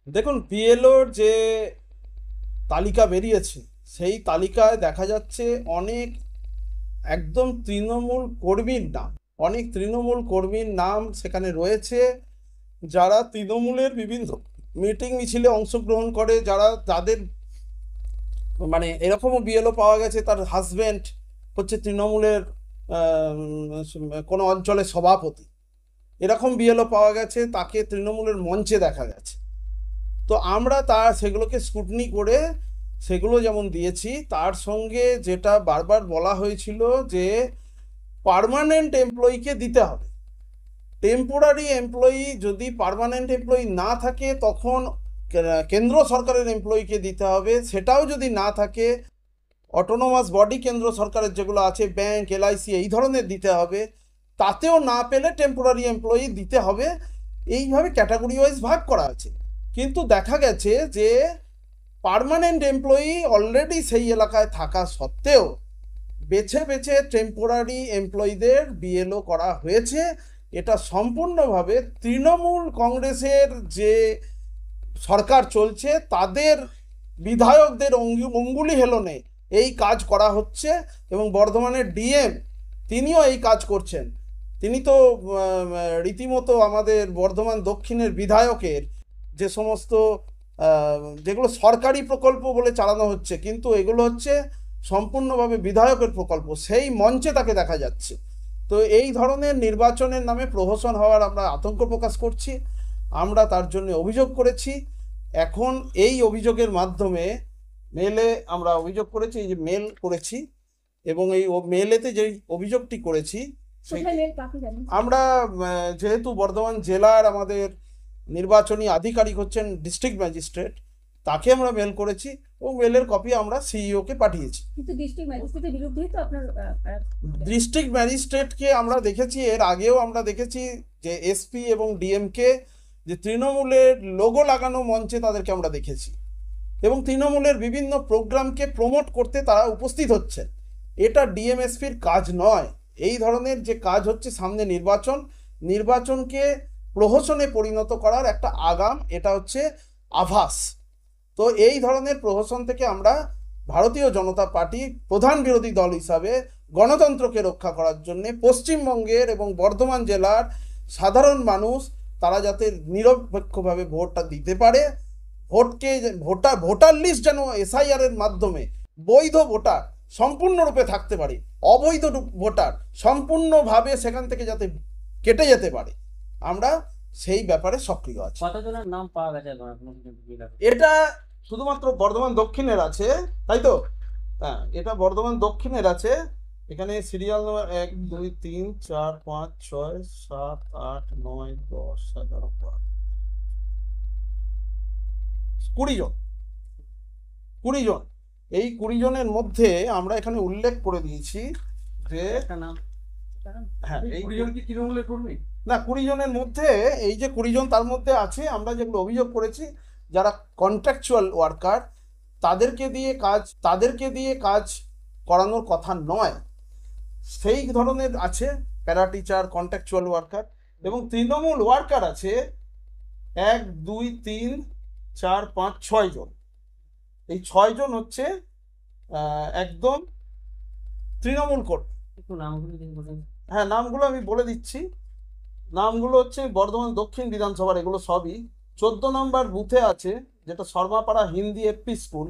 দেখুন, বিএলওর যে তালিকা বেরিয়েছে সেই তালিকায় দেখা যাচ্ছে অনেক একদম তৃণমূল কর্মীর নাম, অনেক তৃণমূল কর্মীর নাম সেখানে রয়েছে, যারা তৃণমূলের বিভিন্ন মিটিং মিছিলে অংশগ্রহণ করে, যারা যাদের মানে এরকমও বিএলও পাওয়া গেছে তার হাজবেন্ড হচ্ছে তৃণমূলের কোনো অঞ্চলের সভাপতি। এরকম বিএলও পাওয়া গেছে, তাকে তৃণমূলের মঞ্চে দেখা গেছে। তো আমরা তার সেগুলোকে স্ক্রুটনি করে সেগুলো যেমন দিয়েছি, তার সঙ্গে যেটা বারবার বলা হয়েছিল যে পার্মানেন্ট এমপ্লয়িকে দিতে হবে। টেম্পোরারি এমপ্লয়ি যদি পার্মানেন্ট এমপ্লয়ি না থাকে তখন কেন্দ্র সরকারের এমপ্লয়িকে দিতে হবে। সেটাও যদি না থাকে, অটোনোমাস বডি কেন্দ্র সরকারের যেগুলো আছে, ব্যাংক, এলআইসি, এই ধরনের দিতে হবে। তাতেও না পেলে টেম্পোরারি এমপ্লয়ি দিতে হবে। এইভাবে ক্যাটাগরি ওয়াইজ ভাগ করা আছে। কিন্তু দেখা গেছে যে পার্মানেন্ট এমপ্লয়ি অলরেডি সেই এলাকায় থাকা সত্ত্বেও বেছে বেছে টেম্পোরারি এমপ্লয়িদের বিএলও করা হয়েছে। এটা সম্পূর্ণভাবে তৃণমূল কংগ্রেসের যে সরকার চলছে তাদের বিধায়কদের অঙ্গুলি হেলনে এই কাজ করা হচ্ছে। এবং বর্ধমানের ডিএম তিনিও এই কাজ করছেন। তিনি তো রীতিমতো আমাদের বর্ধমান দক্ষিণের বিধায়কের যে সমস্ত যেগুলো সরকারি প্রকল্প বলে চালানো হচ্ছে, কিন্তু এগুলো হচ্ছে সম্পূর্ণভাবে বিধায়কের প্রকল্প, সেই মঞ্চে তাকে দেখা যাচ্ছে। তো এই ধরনের নির্বাচনের নামে প্রহসন হওয়ার আমরা আতঙ্ক প্রকাশ করছি। আমরা তার জন্য অভিযোগ করেছি। এখন এই অভিযোগের মাধ্যমে মেলে আমরা অভিযোগ করেছি, এই যে মেল করেছি, এবং এই মেলেতে যে অভিযোগটি করেছি আমরা যেহেতু বর্ধমান জেলার আমাদের নির্বাচনী আধিকারিক হচ্ছেন ডিস্ট্রিক্ট ম্যাজিস্ট্রেট, তাকে আমরা মেল করেছি এবং মেলের কপি আমরা সিইওকে পাঠিয়েছি। কিন্তু ডিস্ট্রিক্ট ম্যাজিস্ট্রেটের বিরুদ্ধেই তো আপনার ডিস্ট্রিক্ট ম্যাজিস্ট্রেটকে আমরা দেখেছি, এর আগেও আমরা দেখেছি যে এসপি এবং ডিএমকে যে তৃণমূলের লোগো লাগানো মঞ্চে তাদেরকে আমরা দেখেছি, এবং তৃণমূলের বিভিন্ন প্রোগ্রামকে প্রমোট করতে তারা উপস্থিত হচ্ছে। এটা ডিএমএসপির কাজ নয়। এই ধরনের যে কাজ হচ্ছে, সামনে নির্বাচন, নির্বাচনকে প্রহসনে পরিণত করার একটা আগাম এটা হচ্ছে আভাস। তো এই ধরনের প্রহসন থেকে আমরা ভারতীয় জনতা পার্টি প্রধান বিরোধী দল হিসাবে গণতন্ত্রকে রক্ষা করার জন্য পশ্চিমবঙ্গের এবং বর্ধমান জেলার সাধারণ মানুষ তারা যাতে নিরপেক্ষভাবে ভোটটা দিতে পারে, ভোটকে ভোটার লিস্ট যেন এসআইআর এর মাধ্যমে বৈধ ভোটার সম্পূর্ণরূপে থাকতে পারে, অবৈধ ভোটার সম্পূর্ণভাবে সেখান থেকে যাতে কেটে যেতে পারে, আমরা সেই ব্যাপারে সক্রিয় আছি। কতজনের নাম পাওয়া গেছে? এটা শুধুমাত্র বর্ধমান দক্ষিণের আছে, তাই তো? হ্যাঁ, এটা বর্ধমান দক্ষিণের আছে। এখানে সিরিয়াল নম্বর 1 2 3 4 5 6 7 8 9 10 11 12 20 জন। 20 জন। এই 20 জনের মধ্যে আমরা এখানে উল্লেখ করে দিয়েছি যে একটা নাম। হ্যাঁ, এই 20 জন কি তৃণমূলের কর্মী? না, 20 জনের মধ্যে এই যে 20 জন তার মধ্যে আছে আমরা যেগুলো অভিযোগ করেছি যারা কন্ট্রাকচুয়াল ওয়ার্কার, তাদেরকে দিয়ে কাজ করানোর কথা নয়, সেই ধরনের আছে প্যারা টিচার, কন্ট্রাকচুয়াল ওয়ার্কার। এবং তৃণমূল ওয়ার্কার আছে 1 2 3 4 5 6 জন। এই 6 জন হচ্ছে একদম তৃণমূল কর্মী। একটু নামগুলো দিন বলুন। হ্যাঁ, নামগুলো আমি বলে দিচ্ছি। নামগুলো হচ্ছে বর্ধমান দক্ষিণ বিধানসভার, এগুলো সবই 14 নম্বর বুথে আছে, যেটা শর্মাপাড়া হিন্দি এফপি স্কুল,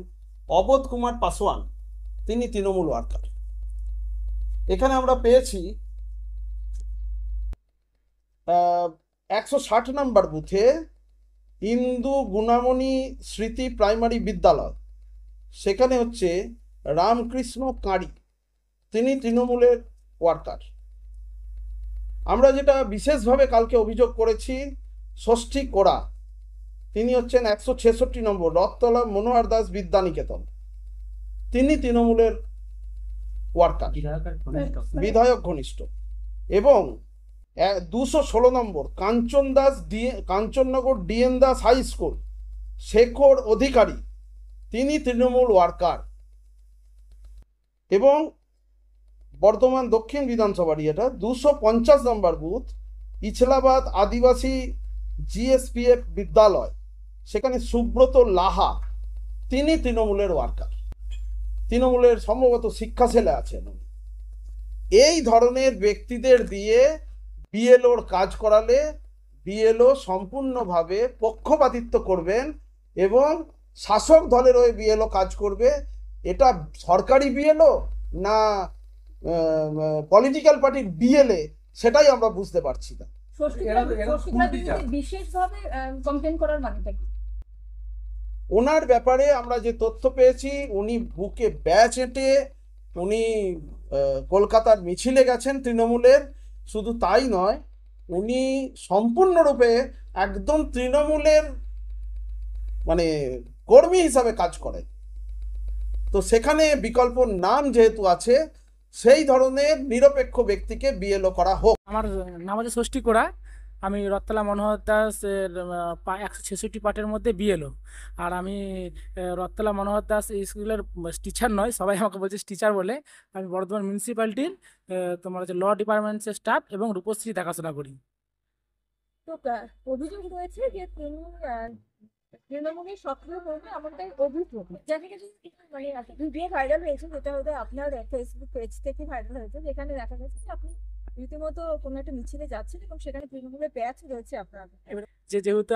অবোধ কুমার পাসওয়ান, তিনি তৃণমূল ওয়ার্কার। এখানে আমরা পেয়েছি 160 নম্বর বুথে ইন্দু গুণামণি স্মৃতি প্রাইমারি বিদ্যালয়, সেখানে হচ্ছে রামকৃষ্ণ কাঁড়ি, তিনি তৃণমূলের ওয়ার্কার। আমরা যেটা বিশেষভাবে কালকে অভিযোগ করেছি, ষষ্ঠী কোড়া, তিনি হচ্ছেন 166 নম্বর রথতলা মনোহর দাস বিদ্যানিকেতন, তিনি তৃণমূলের ওয়ার্কার, বিধায়ক ঘনিষ্ঠ। এবং 216 নম্বর Kanchannagar DN Das high school, Shekhar Adhikari, তিনি তৃণমূল ওয়ার্কার। এবং বর্ধমান দক্ষিণ বিধানসভারই এটা 250 নম্বর বুথ, ইছলাবাদ আদিবাসী জিএসপিএফ বিদ্যালয়, সেখানে সুব্রত লাহা, তিনি তৃণমূলের ওয়ার্কার, তৃণমূলের সম্ভবত শিক্ষা সেলে আছেন। এই ধরনের ব্যক্তিদের দিয়ে বিএলওর কাজ করালে বিএলও সম্পূর্ণভাবে পক্ষপাতিত্ব করবেন এবং শাসক দলের হয়ে বিএলও কাজ করবে। এটা সরকারি বিএলও না পলিটিক্যাল পার্টির বিএলএ, সেটাই আমরা বুঝতে পারছি না। ষষ্ঠীকলার বিরুদ্ধে বিশেষভাবে কমপ্লেন করার মানেটা কি? ওনার ব্যাপারে আমরা যে তথ্য পেয়েছি, উনি বুকে ব্যাচ এঁটে উনি কলকাতার মিছিলে গেছেন তৃণমূলের। শুধু তাই নয়, উনি সম্পূর্ণরূপে একদম তৃণমূলের মানে কর্মী হিসাবে কাজ করেন। তো সেখানে বিকল্প নাম যেহেতু আছে, সেই ধরনের নিরপেক্ষ ব্যক্তিকে বিএলও করা হোক। আমার নাম হচ্ছে ষষ্ঠী কোড়া। আমি রত্তলা মনোহর দাস এর 166 পার্টের মধ্যে বিএলও। আর আমি রত্তলা মনোহর দাস স্কুলের টিচার নয়, সবাই আমাকে বলছে টিচার বলে। আমি বর্ধমান মিউনিসিপ্যালিটির তোমার হচ্ছে ল ডিপার্টমেন্টের স্টাফ এবং রূপশ্রী দেখাশোনা করি। তো অভিযোগ রয়েছে যে তৃণমূলের সক্রিয় কর্মী, এমনটাই অভিযোগ। জানি না মানে ভিডিও ভাইরাল হয়েছে, যেটা হয়তো আপনার ফেসবুক পেজ থেকে ভাইরাল হয়েছে, যেখানে দেখা যাচ্ছে যে আপনি রীতিমতো কোনো একটা মিছিলে যাচ্ছেন এবং সেখানে তৃণমূলের ব্যাচ রয়েছে আপনার। যেহেতু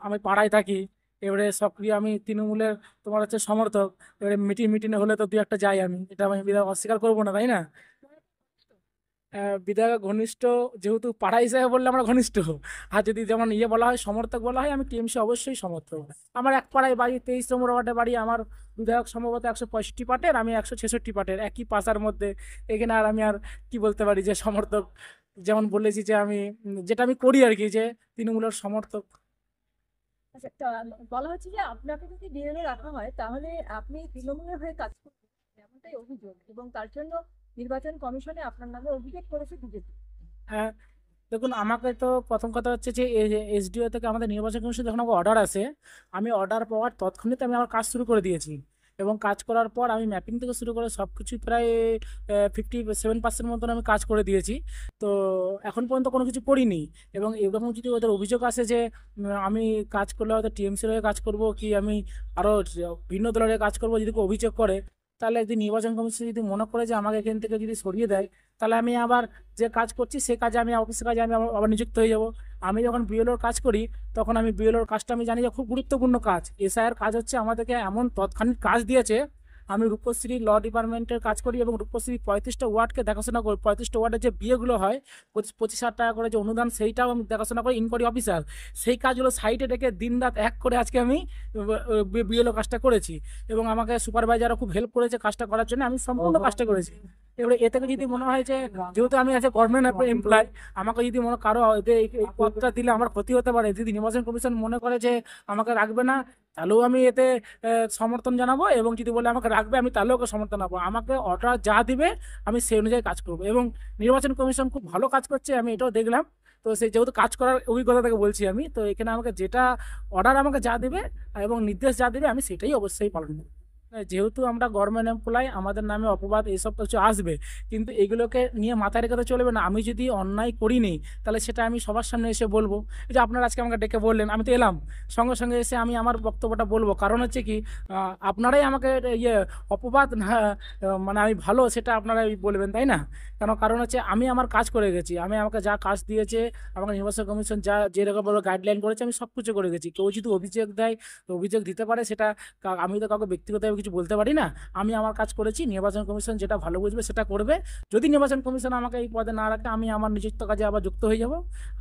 আমি পাড়ায় থাকি, এবারে সক্রিয় আমি তৃণমূলের তোমার হচ্ছে সমর্থক। এবারে মিটিংয়ে হলে তো দুই একটা যাই, আমি এটা আমি অস্বীকার করবো না, তাই না? বিধায়ক ঘনিষ্ঠ, যেহেতু পাড়া হিসাবে বললে আমরা ঘনিষ্ঠ। আর যদি যেমন বলা হয় সমর্থক বলা হয়, আমি টিএমসি অবশ্যই সমর্থক। আমার এক পাড়ায় বাড়ি, 23 নম্বর ওয়ার্ডে বাড়ি। আমার বিধায়ক সম্ভবত 165 পার্টের, আমি 166 পার্টের, একই পাশার মধ্যে। এখানে আর আমি আর কি বলতে পারি যে সমর্থক, যেমন বলেছি যে আমি যেটা আমি করি আর কি, যে তৃণমূলের সমর্থক। আচ্ছা, বলা হচ্ছে যে আপনাকে যদি বিএলও রাখা হয় তাহলে আপনি তৃণমূলের হয়ে কাজ করবেন, এমনটাই অভিযোগ, এবং তার জন্য নির্বাচন কমিশনে আপনার নামে অভিযোগ করেছে বিজেপি। হ্যাঁ, দেখুন, আমাকে তো প্রথম কথা হচ্ছে যে এসডিও থেকে আমাদের নির্বাচন কমিশন যখন আমাকে অর্ডার আসে, আমি অর্ডার পাওয়ার তৎক্ষণিত আমি আমার কাজ শুরু করে দিয়েছি। এবং কাজ করার পর আমি ম্যাপিং থেকে শুরু করে সব কিছুই প্রায় 57% মতন আমি কাজ করে দিয়েছি। তো এখন পর্যন্ত কোনো কিছু করিনি। এবং এরকম যদি ওদের অভিযোগ আসে যে আমি কাজ করলে হয়তো টিএমসির হয়ে কাজ করব, কি আমি আরও ভিন্ন দলের হয়ে কাজ করবো, যদি কেউ অভিযোগ করে, তাহলে একদিন নির্বাচন কমিশন যদি মনে করে যে আমাকে এখান থেকে যদি সরিয়ে দেয়, তাহলে আমি আবার যে কাজ করছি সে কাজে, আমি অফিসের কাজে আমি আবার নিযুক্ত হয়ে যাব। আমি যখন বিএলওর কাজ করি, তখন আমি বিএলওর কাজটা আমি জানি যে খুব গুরুত্বপূর্ণ কাজ। এসআইয়ের কাজ হচ্ছে আমাদেরকে এমন তৎক্ষণিক কাজ দিয়েছে। আমি রূপশ্রী ল ডিপার্টমেন্টের কাজ করি এবং রূপশ্রী 35টা ওয়ার্ডকে দেখাশোনা করি। 35টা ওয়ার্ডের যে বিয়েগুলো হয়, 25,000 টাকা করে যে অনুদান, সেইটাও আমি দেখাশোনা করি, ইনকোয়ারি অফিসার। সেই কাজগুলো সাইডে রেখে দিন রাত এক করে আজকে আমি বিএলও কাজটা করেছি। এবং আমাকে সুপারভাইজারও খুব হেল্প করেছে কাজটা করার জন্য, আমি সম্পূর্ণ কাজটা করেছি। এবারে এ থেকে যদি মনে হয় যে যেহেতু আমি আছে গভর্নমেন্ট এমপ্লয়, আমাকে যদি মনে কারো এই পদটা দিলে আমার ক্ষতি হতে পারে, যদি নির্বাচন কমিশন মনে করে যে আমাকে রাখবে না, তাহলেও আমি এতে সমর্থন জানাবো। এবং যদি বলে আমাকে রাখবে, আমি তাহলেও ওকে সমর্থন জানাবো। আমাকে অর্ডার যা দিবে আমি সেই অনুযায়ী কাজ করবো। এবং নির্বাচন কমিশন খুব ভালো কাজ করছে, আমি এটাও দেখলাম। তো সেই যেহেতু কাজ করার অভিজ্ঞতা থেকে বলছি আমি, তো এখানে আমাকে যেটা অর্ডার আমাকে যা দেবে এবং নির্দেশ যা দেবে, আমি সেটাই অবশ্যই পালন করব। যেহেতু আমরা গভর্নমেন্ট এমপ্লয়, আমাদের নামে অপবাদ এইসব কিছু আসবে, কিন্তু এগুলোকে নিয়ে মাথায় রেখে তো চলবে না। আমি যদি অন্যায় করিনি, তাহলে সেটা আমি সবার সামনে এসে বলবো। এই যে আপনারা আজকে আমাকে ডেকে বললেন, আমি তো এলাম, সঙ্গে সঙ্গে এসে আমি আমার বক্তব্যটা বলবো। কারণ হচ্ছে কি, আপনারাই আমাকে অপবাদ না মানে আমি ভালো, সেটা আপনারাই বলবেন, তাই না? কারণ হচ্ছে আমি আমার কাজ করে গেছি। আমাকে যা কাজ দিয়েছে, আমাকে নির্বাচন কমিশন যা যেরকম গাইডলাইন করেছে, আমি সব কিছু করে গেছি। কেউ যদি অভিযোগ দেয়, তো অভিযোগ দিতে পারে, সেটা আমি তো কাউকে ব্যক্তিগতভাবে কিছু বলতে পারি না। আমি আমার কাজ করেছি, নির্বাচন কমিশন যেটা ভালো বুঝবে সেটা করবে। যদি নির্বাচন কমিশন আমাকে এই পদে না রাখে, আমি আমার নিযুক্ত কাজে আবার যুক্ত হয়ে যাব।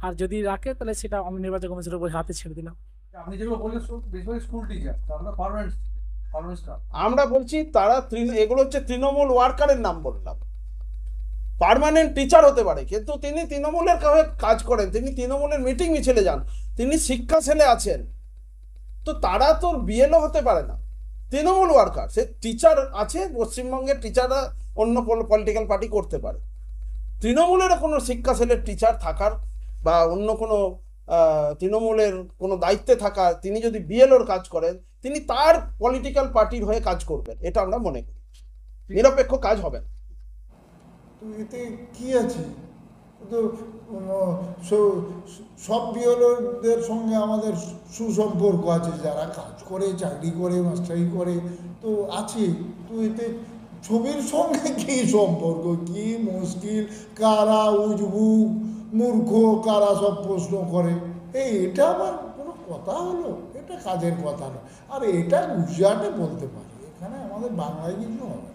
আর যদি রাখে, তাহলে সেটা আমি নির্বাচন কমিশনের উপর হাতে ছেড়ে দিলাম। আপনি যেগুলো বললেন বেশিরভাগ স্কুল টিচার, তারপরে পার্মানেন্ট স্টাফ। আমরা বলছি তারা এগুলো হচ্ছে তৃণমূল ওয়ার্কারের নাম বললাম। পার্মানেন্ট টিচার হতে পারে, কিন্তু তিনি তৃণমূলের কাজ করেন, তিনি তৃণমূলের মিটিং মিছিলে যান, তিনি শিক্ষা সেলে আছেন। তো তারা তো বিএলও হতে পারে না, তৃণমূল ওয়ার্কার। সে টিচার আছে, পশ্চিমবঙ্গের টিচাররা অন্য কোনো পলিটিক্যাল পার্টি করতে পারে। তৃণমূলেরও কোনো শিক্ষা সেলের টিচার থাকার বা অন্য কোনো তৃণমূলের কোনো দায়িত্বে থাকা, তিনি যদি বিএলওর কাজ করেন, তিনি তার পলিটিক্যাল পার্টির হয়ে কাজ করবেন, এটা আমরা মনে করি। নিরপেক্ষ কাজ হবে না। তো এতে কি আছে? তো সব বিএলওদের সঙ্গে আমাদের সুসম্পর্ক আছে, যারা কাজ করে, চাকরি করে, মাস্টারি করে, তো আছে। তো এতে ছবির সঙ্গে কী সম্পর্ক, কী মুশকিল, কারা উজবুক মূর্খ, কারা সব প্রশ্ন করে, এটা আবার কোনো কথা হলো? এটা কাজের কথা না। আর এটা গুজরাটে বলতে পারি, এখানে আমাদের বাংলায় কিছু হবে না।